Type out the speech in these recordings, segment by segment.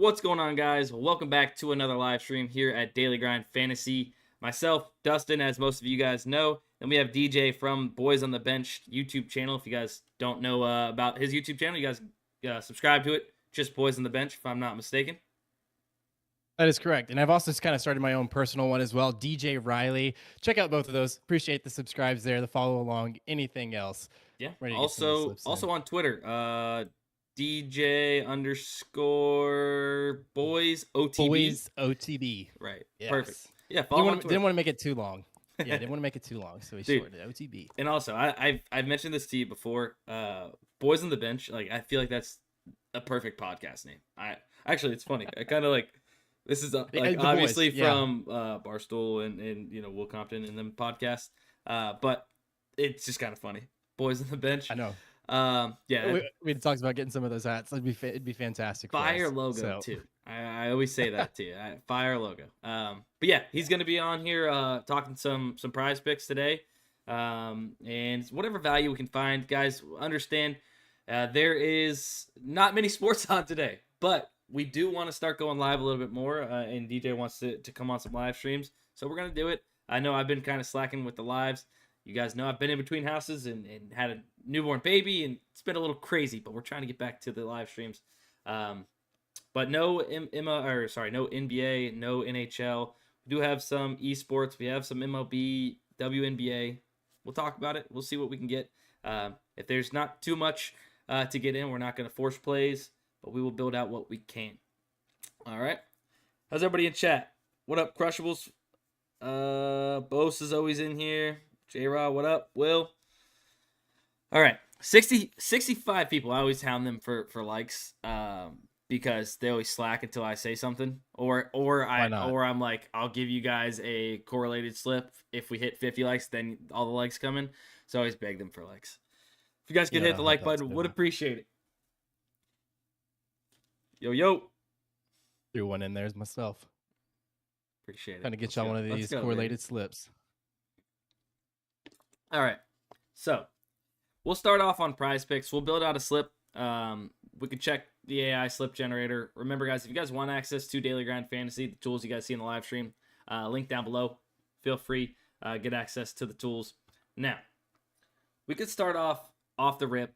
What's going on, guys? Welcome back to another live stream here at Daily Grind Fantasy. Myself, Dustin, as most of you guys know. Then we have DJ from Boys on the Bench YouTube channel. If you guys don't know about his YouTube channel, you guys subscribe to it. Just Boys on the Bench, if I'm not mistaken. That is correct. And I've also kind of started my own personal one as well, DJ Riley. Check out both of those. Appreciate the subscribes there, the follow along, anything else. Yeah. Also on Twitter, DJ _ Boys OTB. Boys OTB. Right. Yes. Perfect. Yeah. Follow on Twitter. Didn't want to make it too long. Yeah, didn't want to make it too long, so we shortened it. OTB. And also, I've mentioned this to you before. Boys on the Bench. Like, I feel like that's a perfect podcast name. Actually, it's funny. I kind of like. This is obviously boys, yeah. from Barstool and Will Compton and them podcast. But it's just kind of funny. Boys on the Bench. I know. Yeah. We talked about getting some of those hats. It'd be fantastic. Fire logo too. I always say that to you. Fire logo. But yeah, he's gonna be on here talking some prize picks today. And whatever value we can find, guys. Understand there is not many sports on today, but we do want to start going live a little bit more, and DJ wants to come on some live streams, so we're going to do it. I know I've been kind of slacking with the lives. You guys know I've been in between houses and had a newborn baby, and it's been a little crazy, but we're trying to get back to the live streams. But no no NBA, no NHL. We do have some esports. We have some MLB, WNBA. We'll talk about it. We'll see what we can get. If there's not too much to get in, we're not going to force plays, but we will build out what we can. All right. How's everybody in chat? What up, Crushables? Bose is always in here. J-Rod, what up? Will? All right. 65 people. I always hound them for likes because they always slack until I say something. Or I'm like, I'll give you guys a correlated slip. If we hit 50 likes, then all the likes come in. So I always beg them for likes. If you guys could hit the like button, would appreciate it. Yo. Threw one in there myself. Appreciate it. Trying to get y'all one of these correlated slips. All right. So we'll start off on prize picks. We'll build out a slip. We can check the AI slip generator. Remember, guys, if you guys want access to Daily Grind Fantasy, the tools you guys see in the live stream, link down below. Feel free, get access to the tools. Now, we could start off the rip.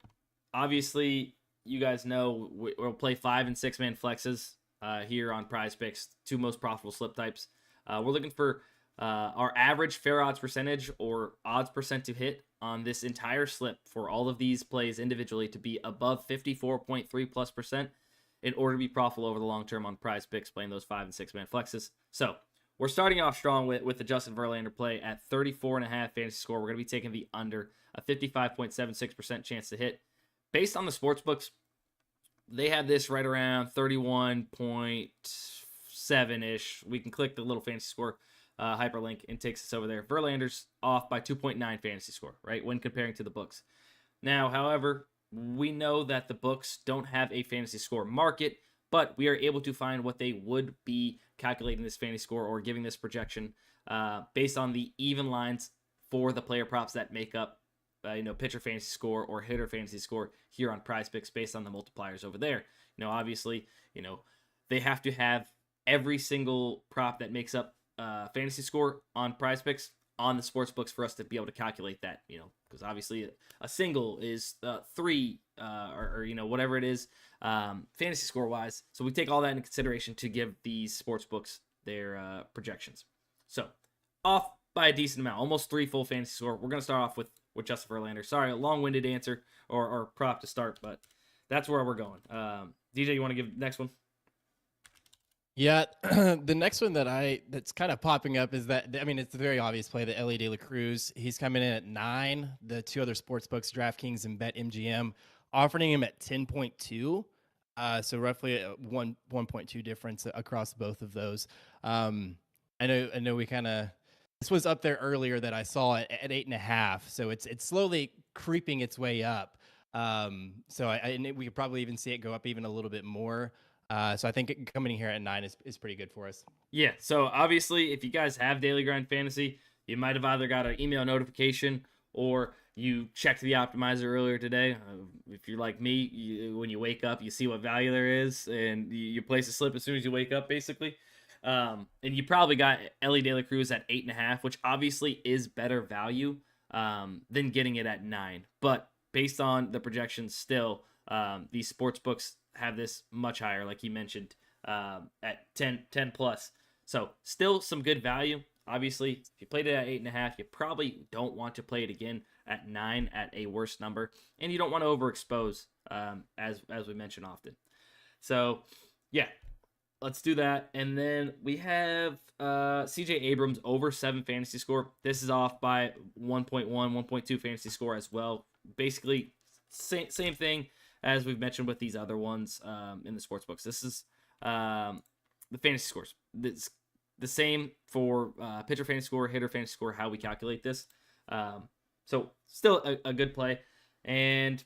Obviously, you guys know we'll play 5 and 6 man flexes here on Prize Picks, two most profitable slip types. We're looking for our average fair odds percentage or odds percent to hit on this entire slip for all of these plays individually to be above 54.3+% in order to be profitable over the long term on Prize Picks playing those 5 and 6 man flexes. So we're starting off strong with the Justin Verlander play at 34.5 fantasy score. We're going to be taking the under, a 55.76% chance to hit. Based on the sportsbooks, they have this right around 31.7-ish. We can click the little fantasy score hyperlink and takes us over there. Verlander's off by 2.9 fantasy score, right, when comparing to the books. Now, however, we know that the books don't have a fantasy score market, but we are able to find what they would be calculating this fantasy score or giving this projection based on the even lines for the player props that make up pitcher fantasy score or hitter fantasy score here on Prize Picks based on the multipliers over there. Obviously, they have to have every single prop that makes up fantasy score on Prize Picks on the sports books for us to be able to calculate that, because obviously a single is 3 or whatever it is fantasy score wise. So we take all that into consideration to give these sports books their projections. So off by a decent amount, almost 3 full fantasy score. We're going to start off with Justin Verlander. Sorry, a long-winded answer or prop to start, but that's where we're going. DJ, you want to give the next one? Yeah, the next one that's kind of popping up is that, it's a very obvious play, the Ellie De La Cruz. He's coming in at 9. The two other sports books, DraftKings and BetMGM, offering him at 10.2. So roughly a 1.2 difference across both of those. I know we kind of, this was up there earlier that I saw it at 8.5. So it's slowly creeping its way up. So we could probably even see it go up even a little bit more. So I think coming in here at 9 is pretty good for us. Yeah. So obviously, if you guys have Daily Grind Fantasy, you might have either got an email notification or you checked the optimizer earlier today. If if you're like me, when you wake up, you see what value there is, and you place a slip as soon as you wake up, basically. And you probably got Ellie De La Cruz at 8.5, which obviously is better value than getting it at 9. But based on the projections, still, these sports books have this much higher, like he mentioned, at 10 plus. So still some good value. Obviously, if you played it at 8.5, you probably don't want to play it again at 9 at a worse number, and you don't want to overexpose, as we mention often. So, yeah, let's do that. And then we have CJ Abrams over 7 fantasy score. This is off by 1.1, 1.2 fantasy score as well. Basically, same thing as we've mentioned with these other ones in the sports books. This is the fantasy scores. It's the same for pitcher fantasy score, hitter fantasy score, how we calculate this. So still a good play. And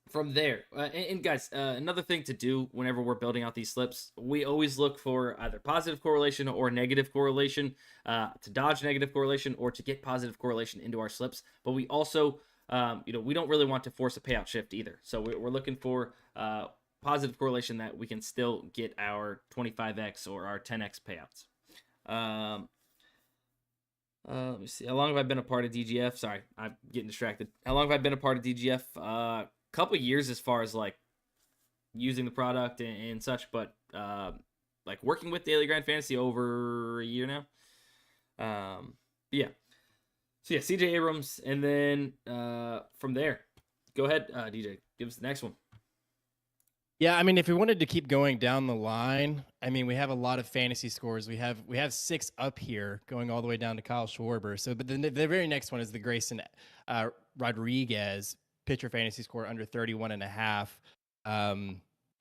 from there, and guys, another thing to do whenever we're building out these slips, we always look for either positive correlation or negative correlation, to dodge negative correlation or to get positive correlation into our slips. But we also, we don't really want to force a payout shift either. So we're looking for positive correlation that we can still get our 25x or our 10x payouts. Let me see. How long have I been a part of DGF? Sorry, I'm getting distracted. How long have I been a part of DGF? Couple years as far as like using the product and such, but like working with Daily Grind Fantasy over a year now. Yeah. So yeah, CJ Abrams, and then from there, go ahead, DJ, give us the next one. Yeah, I mean, if we wanted to keep going down the line, I mean, we have a lot of fantasy scores. We have 6 up here, going all the way down to Kyle Schwarber. So, but then the very next one is the Grayson Rodriguez pitcher fantasy score under 31.5.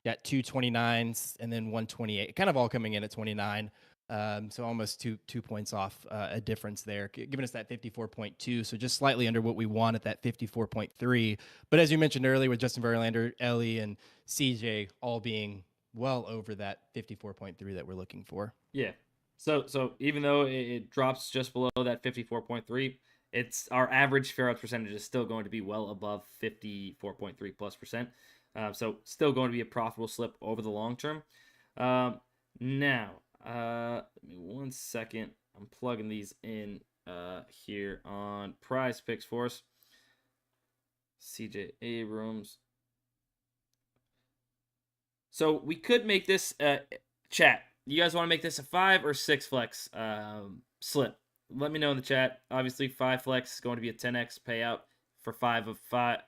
Got 2 29s and then 128, kind of all coming in at 29. So almost two points off a difference there, giving us that 54.2. So just slightly under what we want at that 54.3. But as you mentioned earlier, with Justin Verlander, Ellie, and CJ all being well over that 54.3 that we're looking for. Yeah. So even though it drops just below that 54.3, it's our average fair outs percentage is still going to be well above 54.3 plus percent. So still going to be a profitable slip over the long term. Now, give me 1 second. I'm plugging these in here on PrizePicks for us. CJ Abrams. So we could make this chat. You guys want to make this a 5 or 6 flex slip? Let me know in the chat. Obviously, 5 flex is going to be a 10x payout for 5 of 5.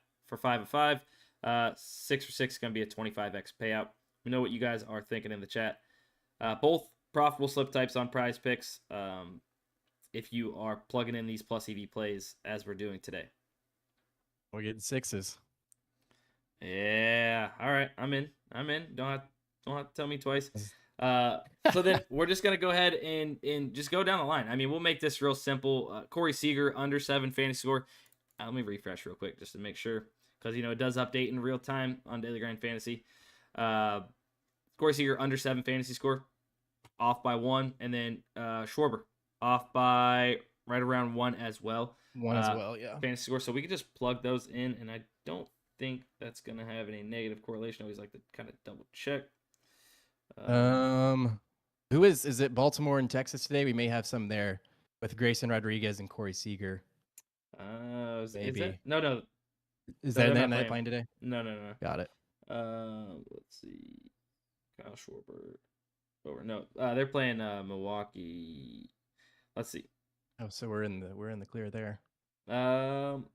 6 for 6 is going to be a 25x payout. We know what you guys are thinking in the chat. Both profitable slip types on PrizePicks. If you are plugging in these plus EV plays as we're doing today, we're getting 6s. Yeah. All right. I'm in. Don't have to tell me twice. So then we're just going to go ahead and just go down the line. I mean, we'll make this real simple. Corey Seager, under 7 fantasy score. Let me refresh real quick just to make sure, because, it does update in real time on Daily Grind Fantasy. Corey Seager, under 7 fantasy score, off by 1. And then Schwarber, off by right around 1 as well. 1 as well, yeah. Fantasy score. So we could just plug those in, and I don't think that's going to have any negative correlation. I always like to kind of double check. Who is it Baltimore and Texas today? We may have some there with Grayson Rodriguez and Corey Seager. Maybe. No. Is that night playing today? No. Got it. Let's see. Kyle Schwarber. Over. No, they're playing Milwaukee. Let's see. Oh, so we're in the clear there. Am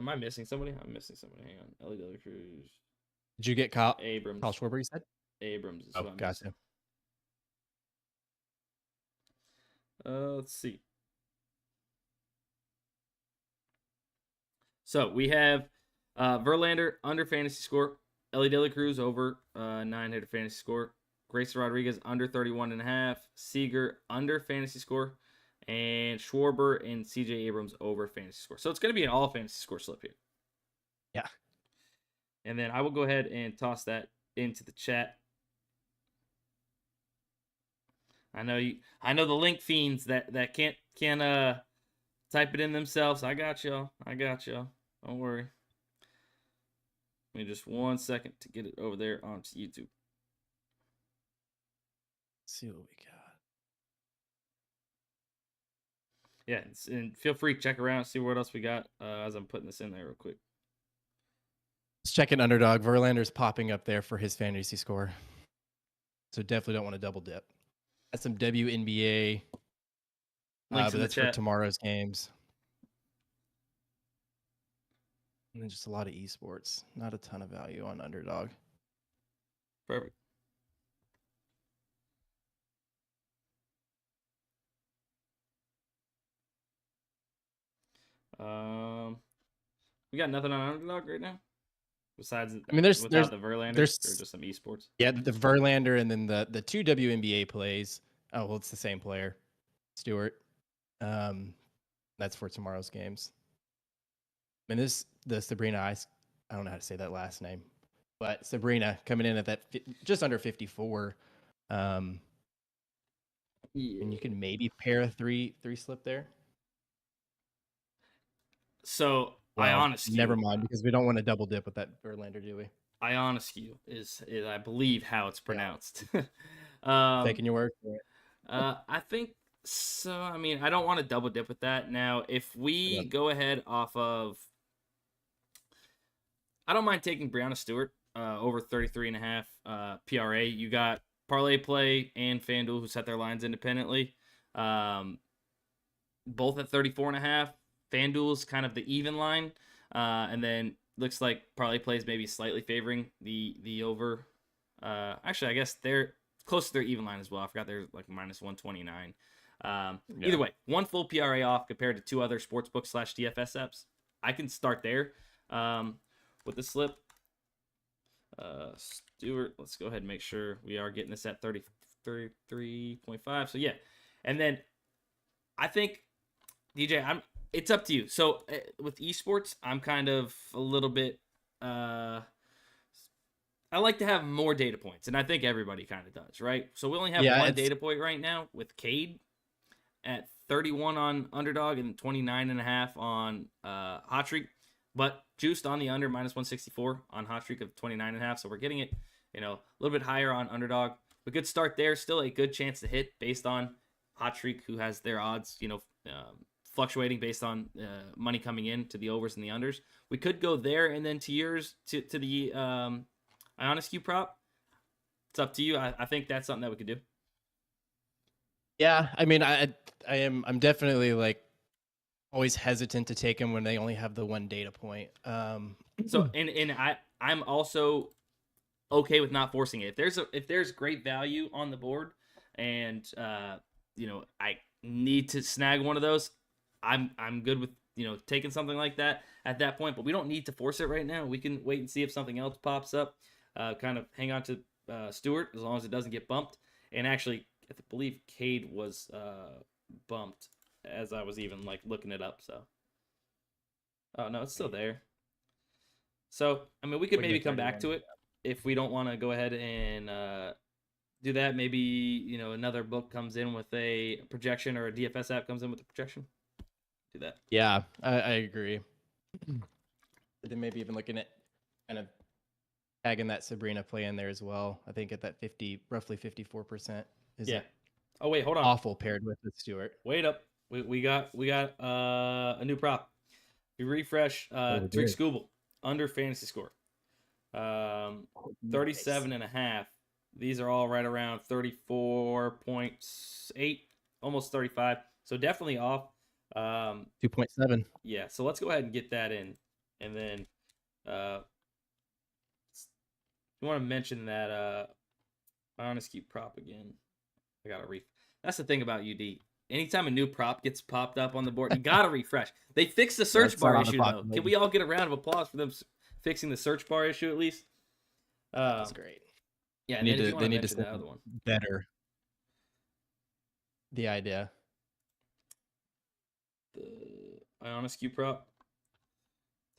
I missing somebody? I'm missing somebody. Hang on. Ellie De La Cruz. Did you get Kyle Abrams? Kyle Schwarber, you said? Abrams is what I'm gotcha. Let's see. So we have Verlander under fantasy score, Ellie De La Cruz over 9 hitter fantasy score, Grayson Rodriguez under 31.5, Seager under fantasy score, and Schwarber and CJ Abrams over fantasy score. So it's going to be an all fantasy score slip here. Yeah. And then I will go ahead and toss that into the chat. I know the link fiends that can't type it in themselves. I got y'all. Don't worry. Give me just 1 second to get it over there onto YouTube. Let's see what we got. Yeah, and feel free to check around, see what else we got as I'm putting this in there real quick. Let's check in Underdog. Verlander's popping up there for his fantasy score. So definitely don't want to double dip. That's some WNBA. Links But in the that's for chat. tomorrow's games. And then just a lot of esports. Not a ton of value on Underdog. Perfect. We got nothing on Underdog right now. Besides, I mean, there's without the Verlander, there's or just some esports. Yeah, the Verlander and then the two WNBA plays. Oh well, it's the same player, Stewart. That's for tomorrow's games. And the Sabrina I don't know how to say that last name, but Sabrina coming in at that just under 54. Yeah. And you can maybe pair a three slip there. So well, Ionescu. Never mind, because we don't want to double dip with that Verlander, do we? Ionescu is I believe how it's pronounced. Taking your word for it. I think so. I mean, I don't want to double dip with that. Now, if we go ahead off of, I don't mind taking Brianna Stewart over 33.5 PRA. You got ParlayPlay and FanDuel who set their lines independently, both at 34.5. FanDuel's kind of the even line, and then looks like ParlayPlay is maybe slightly favoring the over. Actually, I guess they're close to their even line as well. I forgot they're like minus 129. Either way, one full PRA off compared to two other sportsbook / DFS apps. I can start there with the slip. Stewart, let's go ahead and make sure we are getting this at 33.5. So yeah, and then I think DJ, it's up to you. So with esports, I'm kind of a little bit. I like to have more data points, and I think everybody kind of does, right? So we only have one data point right now with Cade at 31 on Underdog and 29.5 on Hot Streak, but juiced on the under minus 164 on Hot Streak of 29.5. So we're getting it, a little bit higher on Underdog. A good start there. Still a good chance to hit based on Hot Streak, who has their odds, fluctuating based on money coming in to the overs and the unders. We could go there and then to yours to the Ionescu prop. It's up to you. I think that's something that we could do. Yeah, I mean, I'm definitely like always hesitant to take them when they only have the one data point. So and I'm also okay with not forcing it. If there's great value on the board and I need to snag one of those, I'm good with taking something like that at that point. But we don't need to force it right now. We can wait and see if something else pops up. Kind of hang on to Stewart as long as it doesn't get bumped. And actually, I believe Cade was bumped as I was even looking it up. So, oh no, it's still there. So I mean, we could maybe come back to it if we don't want to go ahead and do that. Maybe another book comes in with a projection, or a DFS app comes in with a projection. Do that. Yeah, I agree. But then maybe even looking at kind of tagging that Sabrina play in there as well. I think at that roughly 54% is Oh wait, hold on. Awful paired with Stewart. Wait up, we got a new prop. We refresh Tariq Skubal under fantasy score, 37.5. These are all right around 34.8, almost 35. So definitely off. 2.7. Yeah, so let's go ahead and get that in, and then you want to mention that Ionescu prop again. I gotta That's the thing about UD. Anytime a new prop gets popped up on the board, you gotta refresh. They fixed the search bar issue though. Can we all get a round of applause for them fixing the search bar issue at least? That's great. Yeah, they need to that other one better. The idea. The Ionescu prop.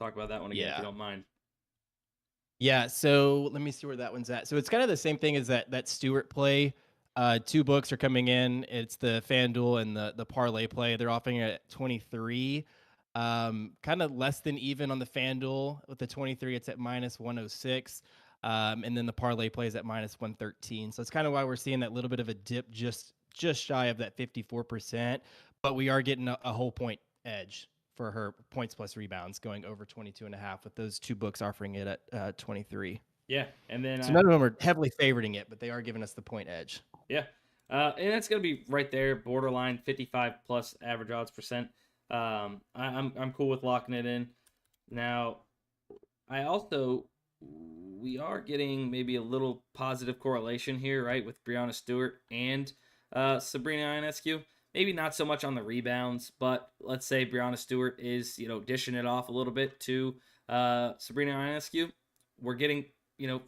Talk about that one again if you don't mind. Yeah, so let me see where that one's at. So it's kind of the same thing as that Stewart play. Two books are coming in. It's the FanDuel and the ParlayPlay. They're offering it at 23. Kind of less than even on the FanDuel. With the 23, it's at minus 106. And then the ParlayPlay is at minus 113. So it's kind of why we're seeing that little bit of a dip, just shy of that 54%. But we are getting a whole point edge for her points plus rebounds, going over 22.5, with those two books offering it at 23. Yeah, and then So none of them are heavily favoriting it, but they are giving us the point edge. Yeah, and that's gonna be right there, borderline 55 plus average odds percent. I'm cool with locking it in. Now, we are getting maybe a little positive correlation here, right, with Breanna Stewart and Sabrina Ionescu. Maybe not so much on the rebounds, but let's say Breanna Stewart is, dishing it off a little bit to Sabrina Ionescu. We're getting,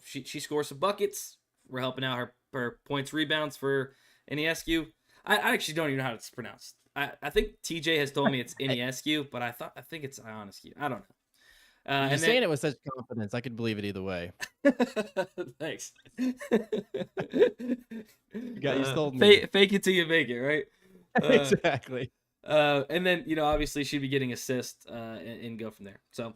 she scores some buckets. We're helping out her points, rebounds for Ionescu. I actually don't even know how it's pronounced. I think TJ has told me it's Ionescu, but I think it's Ionescu. I don't know. You're saying it with such confidence, I could believe it either way. Thanks. You stole me. Fake it till you make it, right? Exactly. And then, obviously she'd be getting assists and go from there. So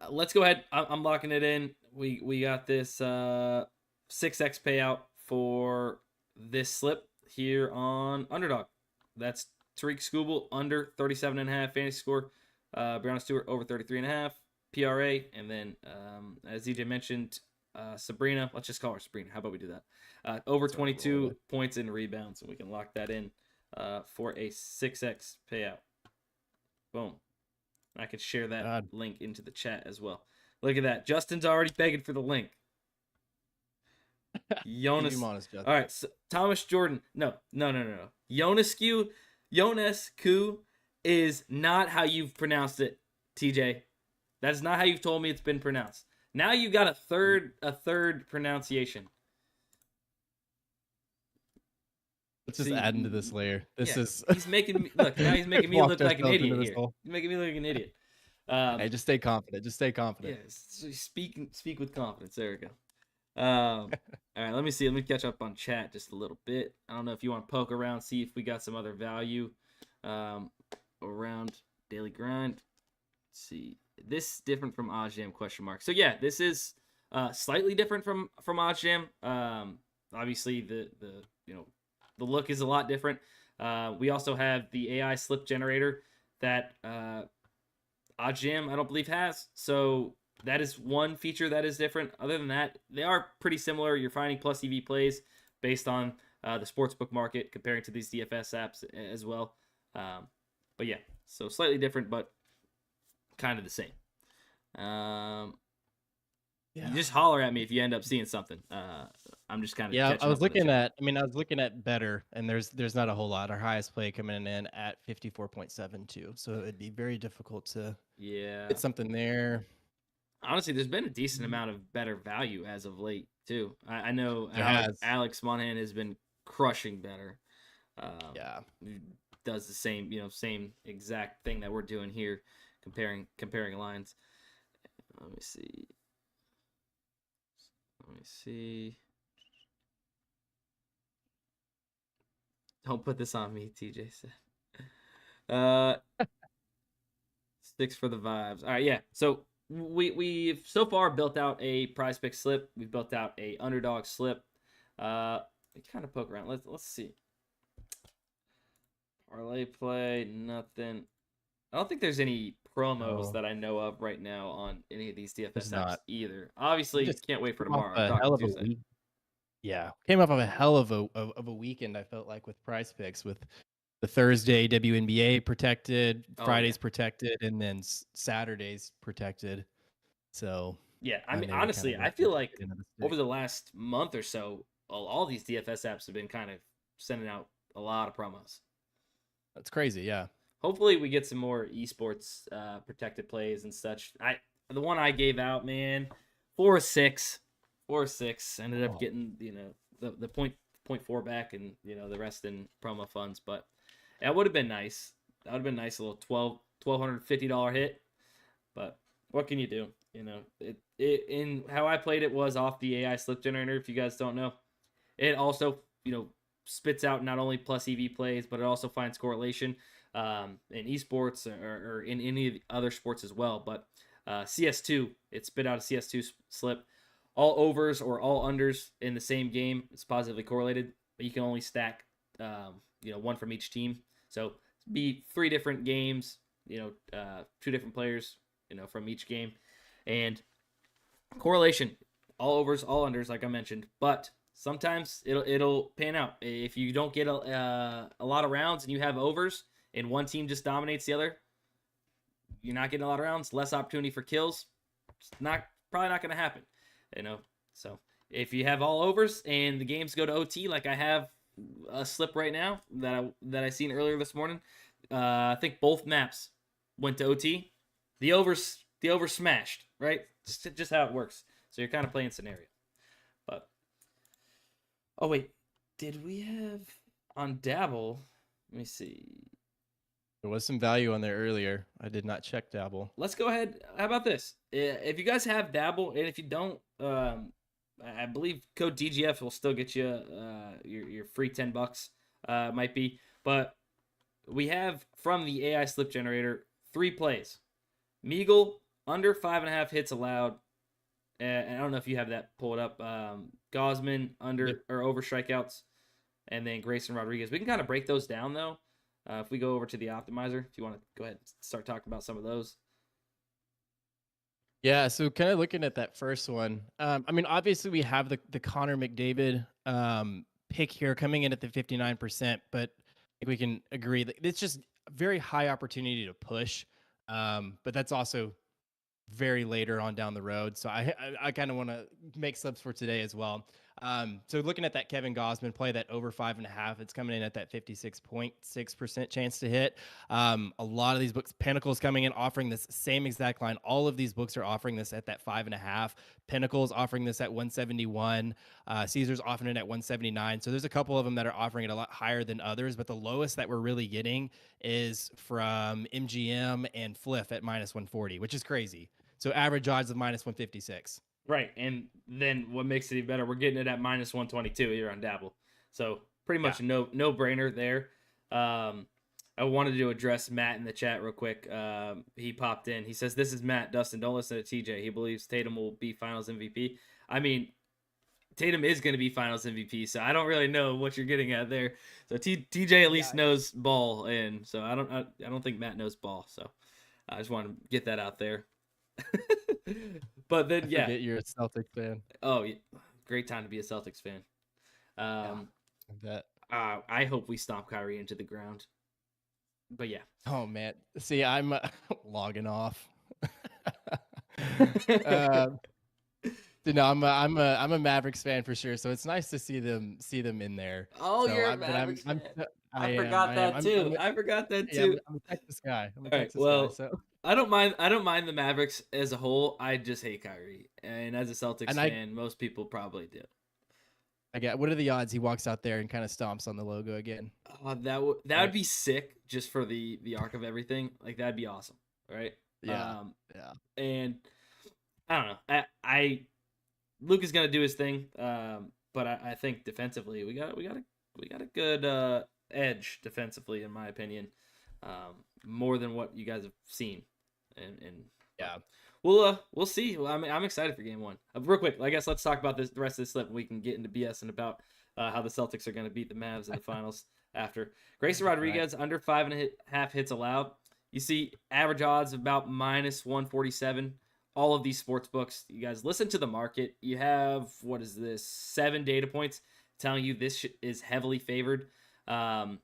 let's go ahead. I'm locking it in. We got this 6x payout for this slip here on Underdog. That's Tariq Skubal under 37.5 fantasy score. Breanna Stewart over 33.5 PRA. And then, as DJ mentioned, Sabrina, let's just call her Sabrina. How about we do that? Over 22 points and rebounds. And we can lock that in for a 6x payout. Boom. I can share that link into the chat as well. Look at that. Justin's already begging for the link. Jonas. All right. So Thomas Jordan. No. Ionescu is not how you've pronounced it, TJ. That's not how you've told me it's been pronounced. Now you got a third pronunciation. Let's just add into this layer. He's making me look like an idiot here. He's making me look like an idiot. Hey, just stay confident. Yeah, speak with confidence. There we go. All right, let me see. Let me catch up on chat just a little bit. I don't know if you want to poke around, see if we got some other value around daily grind. Let's see. This different from OddsJam ? So yeah, this is slightly different from OddsJam. Obviously the look is a lot different. We also have the AI slip generator that OddsJam I don't believe has. So that is one feature that is different. Other than that, they are pretty similar. You're finding plus EV plays based on the sportsbook market comparing to these DFS apps as well. But yeah, so slightly different, but kind of the same. You just holler at me if you end up seeing something. I'm just kind of I was looking at better, and there's not a whole lot. Our highest play coming in at 54.72, so it'd be very difficult to get something there. Honestly, there's been a decent amount of better value as of late too. I know Alex Monahan has been crushing better. Does the same exact thing that we're doing here, comparing lines. Let me see. Don't put this on me, TJ said. 6 for the vibes. All right, yeah. So we've so far built out a PrizePicks slip. We've built out a Underdog slip. We kind of poke around. Let's see. ParlayPlay, nothing. I don't think there's any promos that I know of right now on any of these DFS apps either. Obviously, just can't wait for tomorrow. Came up of a hell of a weekend. I felt like with PrizePicks, with the Thursday WNBA protected, Fridays protected, and then Saturdays protected. So yeah, I mean, honestly, I feel like over the last month or so, all these DFS apps have been kind of sending out a lot of promos. That's crazy, yeah. Hopefully we get some more esports protected plays and such. The one I gave out, man, 4-6. Ended up getting the 0.4 back, and the rest in promo funds. But that would have been nice. That would have been nice, a little $1,250 hit. But what can you do? In how I played it was off the AI slip generator. If you guys don't know, it also spits out not only plus EV plays, but it also finds correlation in esports or in any of the other sports as well. But CS2, it spit out a CS2 slip. All overs or all unders in the same game is positively correlated, but you can only stack, one from each team. So be 3 different games, 2 different players, from each game, and correlation, all overs, all unders, like I mentioned. But sometimes it'll pan out if you don't get a lot of rounds and you have overs and one team just dominates the other. You're not getting a lot of rounds, less opportunity for kills. It's probably not going to happen. So if you have all overs and the games go to OT, like I have a slip right now that I seen earlier this morning, I think both maps went to OT. The overs smashed, right? Just how it works. So you're kind of playing scenario. But oh wait, did we have on Dabble? Let me see. There was some value on there earlier. I did not check Dabble. Let's go ahead. How about this? If you guys have Dabble, and if you don't, I believe code DGF will still get you your free $10. Might be, but we have from the AI slip generator 3 plays. Meagle under 5.5 hits allowed. And I don't know if you have that pulled up. Gosman under or over strikeouts, and then Grayson Rodriguez. We can kind of break those down though. If we go over to the optimizer, if you want to go ahead and start talking about some of those. Yeah, so kind of looking at that first one. Obviously we have the Connor McDavid pick here coming in at the 59%, but I think we can agree that it's just very high opportunity to push. But that's also very later on down the road. So I kind of want to make subs for today as well. So looking at that Kevin Gosman play, that over 5.5, it's coming in at that 56.6% chance to hit. A lot of these books, Pinnacle's coming in offering this same exact line. All of these books are offering this at that 5.5. Pinnacle's offering this at 171. Caesar's offering it at 179. So there's a couple of them that are offering it a lot higher than others, but the lowest that we're really getting is from MGM and Fliff at minus 140, which is crazy. So average odds of minus 156. Right, and then what makes it even better, we're getting it at minus 122 here on Dabble. So pretty much no brainer there. I wanted to address Matt in the chat real quick. He popped in. He says, "This is Matt. Dustin, don't listen to TJ. He believes Tatum will be Finals MVP." I mean, Tatum is going to be Finals MVP, so I don't really know what you're getting at there. So TJ at least knows ball, and so I don't think Matt knows ball. So I just want to get that out there. But then you're a Celtics fan. Oh, yeah. Great time to be a Celtics fan. I hope we stomp Kyrie into the ground. But yeah. Oh man, see, I'm logging off. I'm a Mavericks fan for sure, so it's nice to see them in there. Oh, so you're a Mavericks fan. I forgot that too. I'm a Texas guy. So I don't mind the Mavericks as a whole. I just hate Kyrie, and as a Celtics fan, most people probably do. What are the odds he walks out there and kind of stomps on the logo again? That would be sick, just for the arc of everything. Like that'd be awesome, right? Yeah. And I don't know. Luke is gonna do his thing, but I think defensively we got a good edge defensively, in my opinion, more than what you guys have seen, and yeah, we'll see. Well, I'm excited for game 1. Real quick, I guess let's talk about the rest of this slip, and we can get into BS and about how the Celtics are going to beat the Mavs in the finals after. Grayson Rodriguez under 5.5 hits allowed. You see average odds of about minus 147. All of these sports books, you guys listen to the market. You have, what is this, 7 data points telling you this is heavily favored to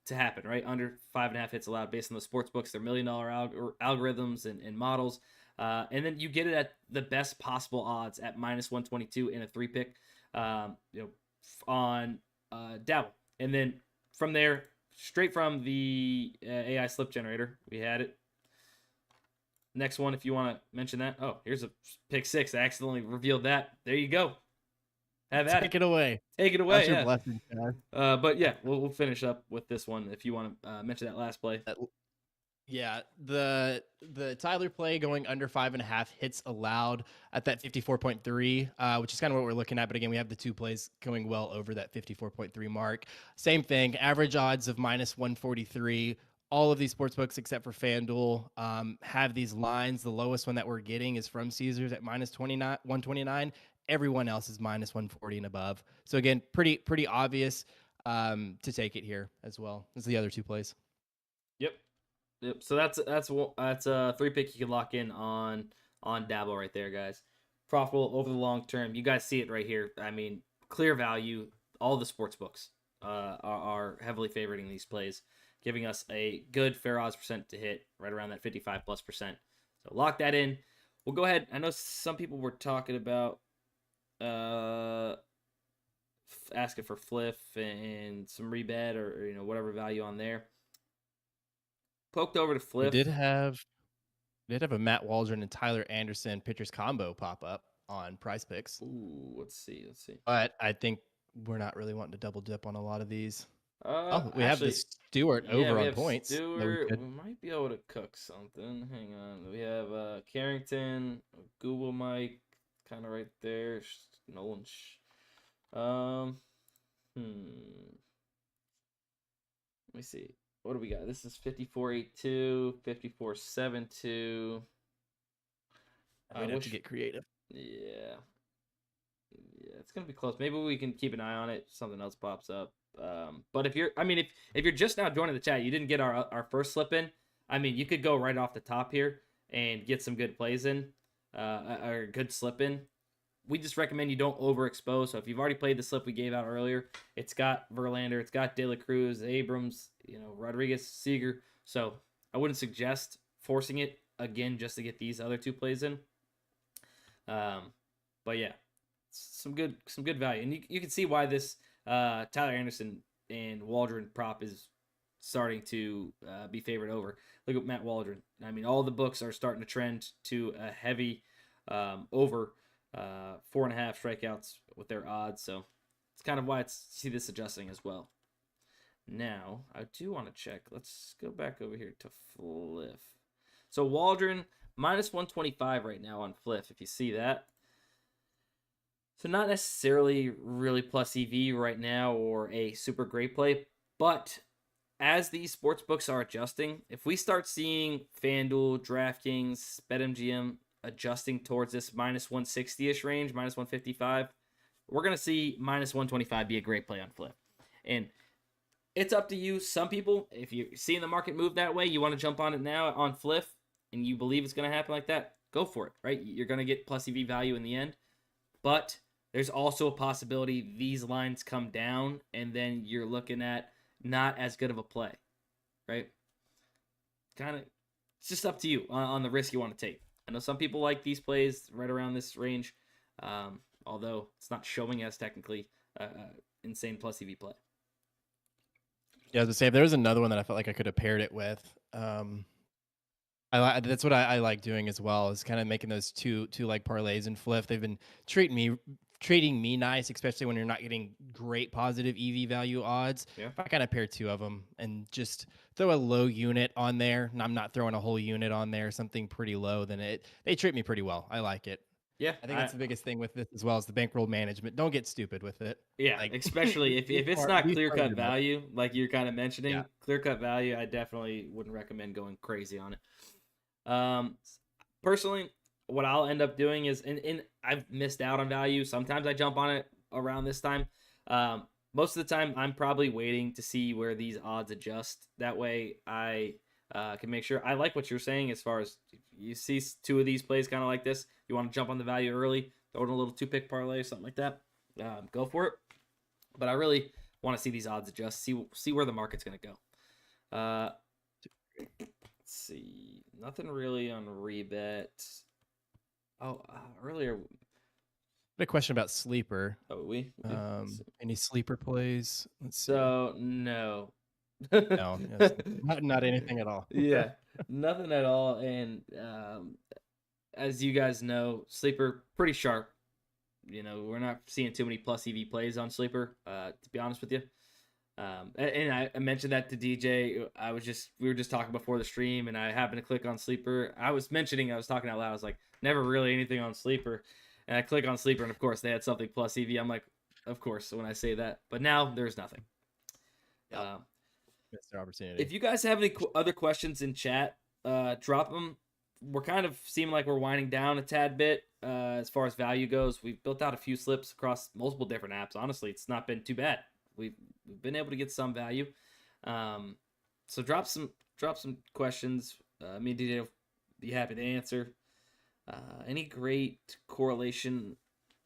happen, right? Under 5.5 hits allowed based on the sports books, their $1 million algorithms and models. And then you get it at the best possible odds at minus 122 in a 3-pick on Dabble. And then from there, straight from the AI slip generator, we had it. Next one, if you want to mention that. Oh, here's a pick 6. I accidentally revealed that. There you go. Have at Take it away. Take it away. That's your blessing, but yeah, we'll finish up with this one if you want to mention that last play. Yeah, the Tyler play going under 5.5 hits allowed at that 54.3, which is kind of what we're looking at. But again, we have the two plays going well over that 54.3 mark. Same thing, average odds of -143. All of these sports books except for FanDuel have these lines. The lowest one that we're getting is from Caesars at -129. Everyone else is -140 and above. So again, pretty obvious to take it here as well as the other two plays. Yep. Yep. So that's a 3 pick you can lock in on Dabble right there, guys. Profitable over the long term. You guys see it right here. I mean, clear value. All the sports books are heavily favoriting these plays, giving us a good fair odds percent to hit right around that 55+%. So lock that in. We'll go ahead. I know some people were talking about asking for Fliff and some rebet or whatever value on there. Poked over to Fliff. We did have a Matt Waldron and Tyler Anderson pitchers combo pop up on PrizePicks. Ooh, let's see. But I think we're not really wanting to double dip on a lot of these. We actually, have the Stewart over we on have points. Stewart. We might be able to cook something. Hang on. We have Carrington, Google Mike, kind of right there. Nolan. Let me see. What do we got? This is 54.82, 54.72. We'd have to get creative. Yeah. Yeah, it's gonna be close. Maybe we can keep an eye on it. Something else pops up. But if you're just now joining the chat, you didn't get our first slip in. I mean, you could go right off the top here and get some good plays in, or a good slip in. We just recommend you don't overexpose. So if you've already played the slip we gave out earlier, it's got Verlander, it's got De La Cruz, Abrams, Rodriguez, Seager. So I wouldn't suggest forcing it again just to get these other two plays in. But yeah, some good value, and you can see why this Tyler Anderson and Waldron prop is starting to be favored over. Look at Matt Waldron. I mean, all the books are starting to trend to a heavy over 4.5 strikeouts with their odds. So it's kind of why see this adjusting as well. Now, I do want to check. Let's go back over here to Fliff. So Waldron, -125 right now on Fliff, if you see that. So not necessarily really plus EV right now or a super great play, but as these sports books are adjusting, if we start seeing FanDuel, DraftKings, BetMGM adjusting towards this -160-ish range, -155, we're going to see -125 be a great play on Fliff. And it's up to you. Some people, if you're seeing the market move that way, you want to jump on it now on Fliff, and you believe it's going to happen like that, go for it, right? You're going to get plus EV value in the end. But there's also a possibility these lines come down, and then you're looking at not as good of a play, right? It's just up to you on the risk you want to take. I know some people like these plays right around this range, although it's not showing as technically insane plus EV play. Yeah, I was gonna say, if there was another one that I felt like I could have paired it with, that's what I like doing as well, is kind of making those two leg parlays and Fliff. They've been treating me nice, especially when you're not getting great positive EV value odds. Yeah. I kind of pair two of them and just throw a low unit on there, and I'm not throwing a whole unit on there, something pretty low, then they treat me pretty well. I like it. Yeah, I think that's the biggest thing with this as well, as the bankroll management. Don't get stupid with it. Yeah, especially if it's not clear-cut value, like you're kind of mentioning. Yeah. Clear-cut value, I definitely wouldn't recommend going crazy on it. Personally, what I'll end up doing is, and I've missed out on value. Sometimes I jump on it around this time. Most of the time, I'm probably waiting to see where these odds adjust. That way, I can make sure. I like what you're saying as far as you see two of these plays kind of like this. You want to jump on the value early, throw in a little 2-pick parlay, something like that. Go for it. But I really want to see these odds adjust, see where the market's going to go. Let's see. Nothing really on rebet. Oh, earlier. A question about sleeper. Oh, we any sleeper plays? Let's see. So no. No, yes, not anything at all. Yeah, nothing at all. And as you guys know, sleeper pretty sharp. We're not seeing too many plus EV plays on sleeper. To be honest with you, And I mentioned that to DJ. We were just talking before the stream, and I happened to click on Sleeper. I was talking out loud. I was like, never really anything on Sleeper, and I click on Sleeper, and of course they had something plus EV. I'm like, of course when I say that, but now there's nothing. Yep. Missed their opportunity. If you guys have any other questions in chat, drop them. We're kind of seeming like we're winding down a tad bit as far as value goes. We've built out a few slips across multiple different apps. Honestly, it's not been too bad. We've been able to get some value. So drop some questions. Me and DJ will be happy to answer. Any great correlation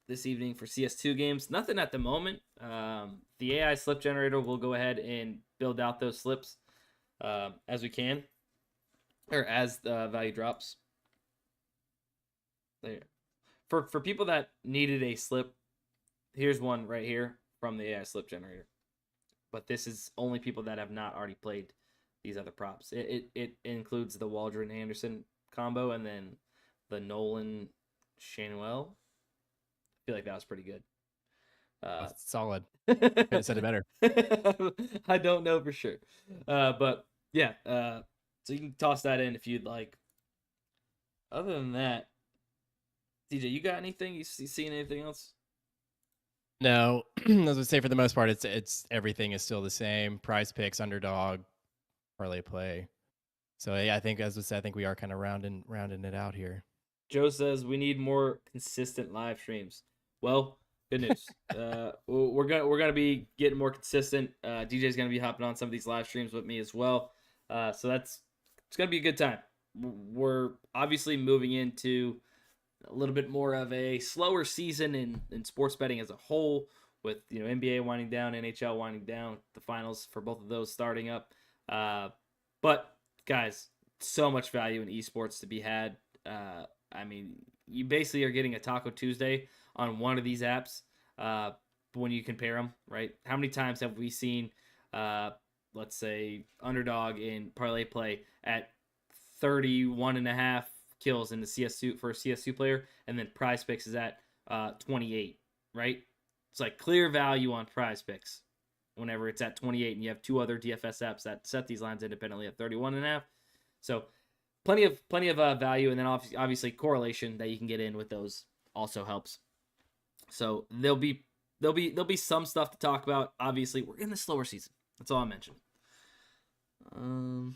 this evening for CS2 games? Nothing at the moment. The AI slip generator will go ahead and build out those slips as we can, or as the value drops. There. For people that needed a slip, here's one right here from the AI slip generator. But this is only people that have not already played these other props. It includes the Waldron Anderson combo and then the Nolan Shanuel. I feel like that was pretty good. Solid. Could have said it better. I don't know for sure. But yeah, so you can toss that in if you'd like. Other than that, DJ, you got anything? You seen anything else? No, as I say, for the most part, it's everything is still the same. PrizePicks, Underdog, ParlayPlay. So yeah, I think as we said, I think we are kind of rounding it out here. Joe says we need more consistent live streams. Well, good news. We're gonna be getting more consistent. DJ's gonna be hopping on some of these live streams with me as well. So it's gonna be a good time. We're obviously moving into a little bit more of a slower season in sports betting as a whole, with NBA winding down, NHL winding down, the finals for both of those starting up. But guys, so much value in esports to be had. I mean, you basically are getting a Taco Tuesday on one of these apps when you compare them, right? How many times have we seen, let's say, Underdog in ParlayPlay at 31.5 kills in the CS2 for a CS2 player, and then PrizePicks is at 28, right? It's like clear value on PrizePicks whenever it's at 28, and you have two other DFS apps that set these lines independently at 31.5. So plenty of value, and then obviously correlation that you can get in with those also helps. So there'll be some stuff to talk about. Obviously, we're in the slower season. That's all I mentioned.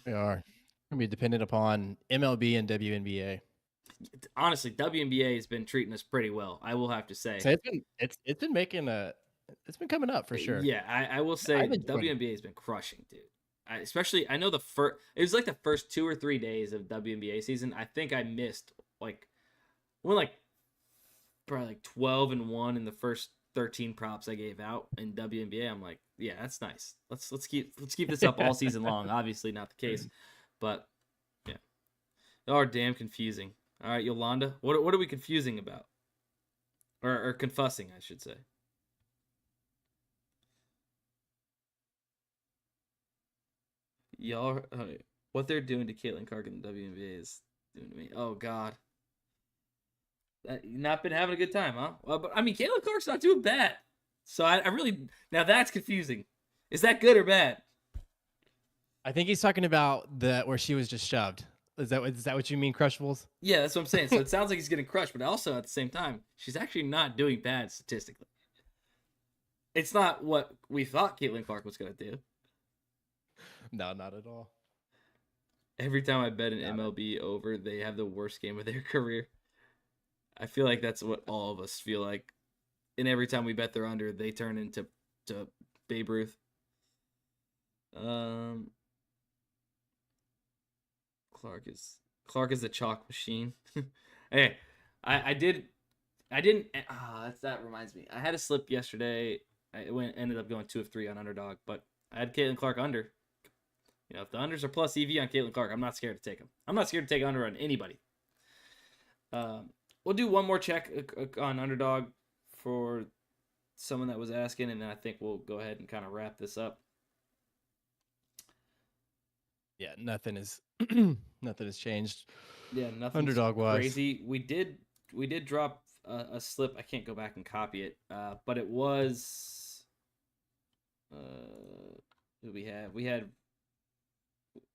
We are gonna be dependent upon MLB and WNBA. Honestly, WNBA has been treating us pretty well, I will have to say. So it's been making it's been coming up for sure. Yeah, I will say WNBA has been crushing, dude. I know it was like the first 2 or 3 days of WNBA season. I think I missed probably 12-1 in the first 13 props I gave out in WNBA. I'm like, yeah, that's nice. Let's keep this up all season long. Obviously not the case, but yeah, they are damn confusing. All right, Yolanda, what are we confusing about, or confussing, I should say? Y'all, what they're doing to Caitlin Clark in the WNBA is doing to me. Oh God, not been having a good time, huh? Well, but I mean, Caitlin Clark's not doing bad. So I really, now that's confusing. Is that good or bad? I think he's talking about where she was just shoved. Is that what you mean, Crushables? Yeah, that's what I'm saying. So it sounds like he's getting crushed, but also at the same time, she's actually not doing bad statistically. It's not what we thought Caitlin Clark was going to do. No, not at all. Every time I bet an MLB over, they have the worst game of their career. I feel like that's what all of us feel like. And every time we bet they're under, they turn into Babe Ruth. Clark is a chalk machine. Hey, I didn't. That reminds me. I had a slip yesterday. Ended up going 2 of 3 on Underdog, but I had Caitlin Clark under. If the unders are plus EV on Caitlin Clark, I'm not scared to take them. I'm not scared to take under on anybody. We'll do one more check on Underdog for someone that was asking, and then I think we'll go ahead and kind of wrap this up. Yeah, nothing has changed. Yeah, nothing. Underdog wise, crazy. We did drop a slip. I can't go back and copy it, but it was Who we have? We had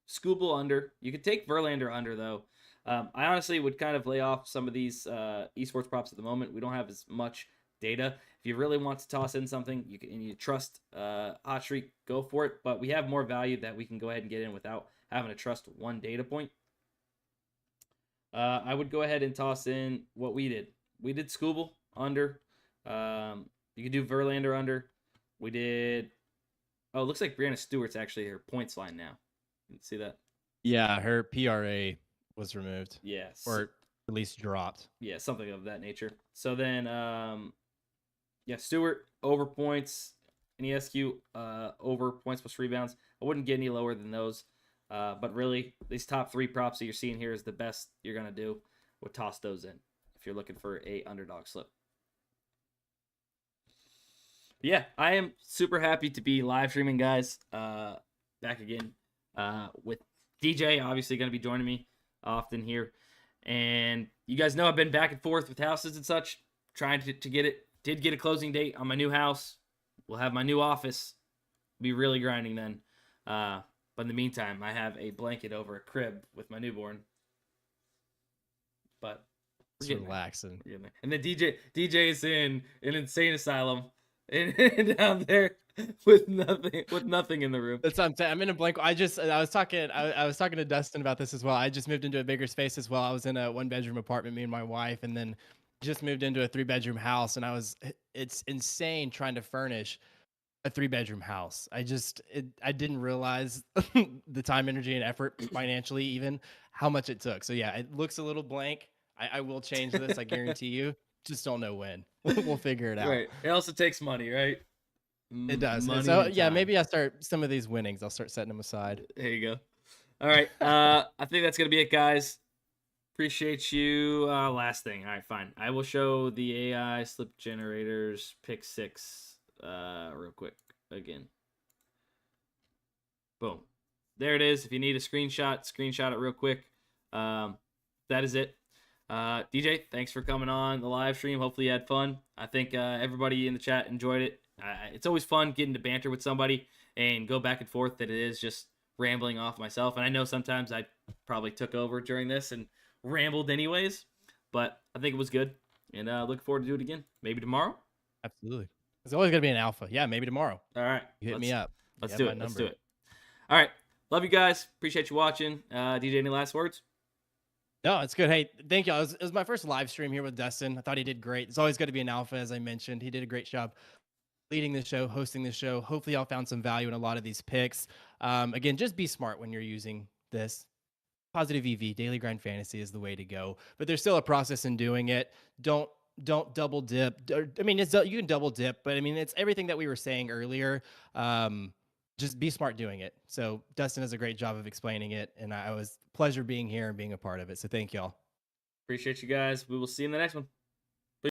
Scooble under. You could take Verlander under though. I honestly would kind of lay off some of these esports props at the moment. We don't have as much data. If you really want to toss in something, you can, and you trust Hot Streak, go for it. But we have more value that we can go ahead and get in without having to trust one data point. I would go ahead and toss in what we did. We did Scooble under. You could do Verlander under. We did. Oh, it looks like Brianna Stewart's actually her points line now. You see that? Yeah, her PRA was removed. Yes. Or at least dropped. Yeah, something of that nature. So then, yeah, Stewart over points, and ESQ over points plus rebounds. I wouldn't get any lower than those. But really, these top 3 props that you're seeing here is the best you're going to do. Would toss those in if you're looking for a underdog slip. Yeah, I am super happy to be live streaming, guys. Back again with DJ, obviously going to be joining me often here. And you guys know I've been back and forth with houses and such, trying to get it. Did get a closing date on my new house. We'll have my new office. Be really grinding then. But in the meantime, I have a blanket over a crib with my newborn. But it's relaxing. And then DJ is in an insane asylum and down there with nothing in the room. That's what I'm saying. I'm in a blank. I was talking to Dustin about this as well. I just moved into a bigger space as well. I was in a 1-bedroom apartment, me and my wife, and then just moved into a 3-bedroom house. And it's insane trying to furnish a 3-bedroom house. I didn't realize the time, energy, and effort financially, even how much it took. So yeah, it looks a little blank. I will change this. I guarantee you. Just don't know when. We'll figure it out. Right. It also takes money, right? It does. So yeah, maybe I start some of these winnings. I'll start setting them aside. There you go. All right. I think that's gonna be it, guys. Appreciate you. Last thing. All right, fine. I will show the AI slip generators pick 6 real quick again. Boom. There it is. If you need a screenshot it real quick. That is it. DJ, thanks for coming on the live stream. Hopefully you had fun. I think everybody in the chat enjoyed it. It's always fun getting to banter with somebody and go back and forth that it is just rambling off myself. And I know sometimes I probably took over during this and rambled anyways, but I think it was good. And look forward to do it again. Maybe tomorrow. Absolutely. It's always going to be an alpha. Yeah, maybe tomorrow. All right. You hit me up. Let's do it. Let's do it. All right. Love you guys. Appreciate you watching. DJ, any last words? No, it's good. Hey, thank you. It was my first live stream here with Dustin. I thought he did great. It's always going to be an alpha, as I mentioned. He did a great job leading the show, hosting the show. Hopefully y'all found some value in a lot of these picks. Again, just be smart when you're using this. Positive EV, daily grind fantasy is the way to go. But there's still a process in doing it. Don't double dip. I mean, you can double dip, but I mean, it's everything that we were saying earlier. Just be smart doing it. So Dustin does a great job of explaining it, and I was pleasure being here and being a part of it. So thank y'all. Appreciate you guys. We will see you in the next one.